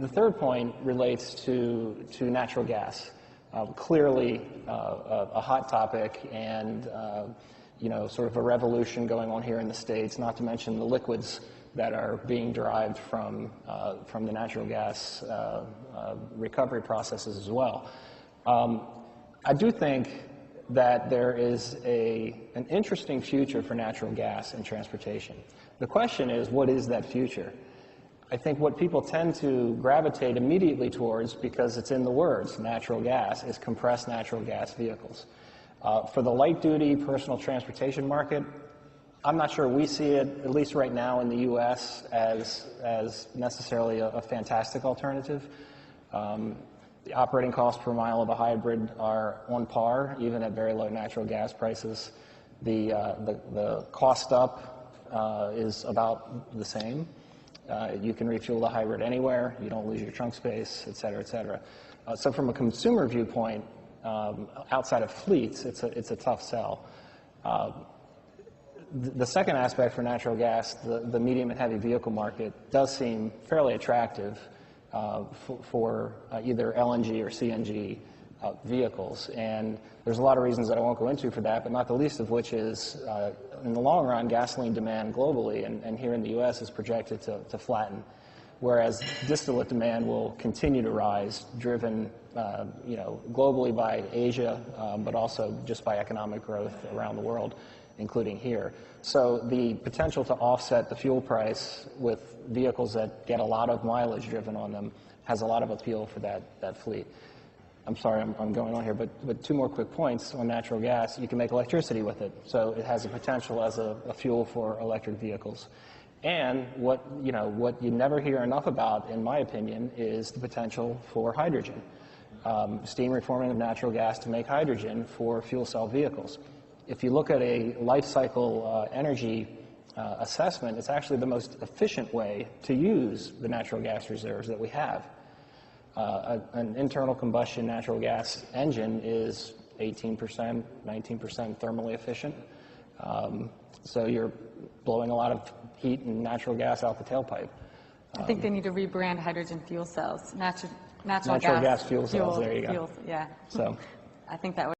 The third point relates to natural gas. Clearly a hot topic and sort of a revolution going on here in the States, not to mention the liquids that are being derived from the natural gas recovery processes as well. I do think that there is an interesting future for natural gas in transportation. The question is, what is that future? I think what people tend to gravitate immediately towards, because it's in the words, natural gas, is compressed natural gas vehicles. For the light-duty personal transportation market, I'm not sure we see it, at least right now in the U.S., as necessarily a fantastic alternative. The operating costs per mile of a hybrid are on par, even at very low natural gas prices. The cost up is about the same. You can refuel the hybrid anywhere. You don't lose your trunk space, et cetera, et cetera. So from a consumer viewpoint, outside of fleets, it's a tough sell. The second aspect for natural gas, the medium and heavy vehicle market, does seem fairly attractive for either LNG or CNG vehicles. And there's a lot of reasons that I won't go into for that, but not the least of which is, in the long run, gasoline demand globally and here in the U.S. is projected to flatten, whereas distillate demand will continue to rise, driven globally by Asia, but also just by economic growth around the world, including here. So the potential to offset the fuel price with vehicles that get a lot of mileage driven on them has a lot of appeal for that fleet. I'm sorry, I'm going on here, but two more quick points on natural gas. You can make electricity with it, so it has a potential as a fuel for electric vehicles. And what you never hear enough about, in my opinion, is the potential for hydrogen. Steam reforming of natural gas to make hydrogen for fuel cell vehicles. If you look at a life cycle energy assessment, it's actually the most efficient way to use the natural gas reserves that we have. An internal combustion natural gas engine is 18%, 19% thermally efficient. So you're blowing a lot of heat and natural gas out the tailpipe. I think they need to rebrand hydrogen fuel cells. Natural gas fuel cells, there you go. Fuels, yeah. So. I think that would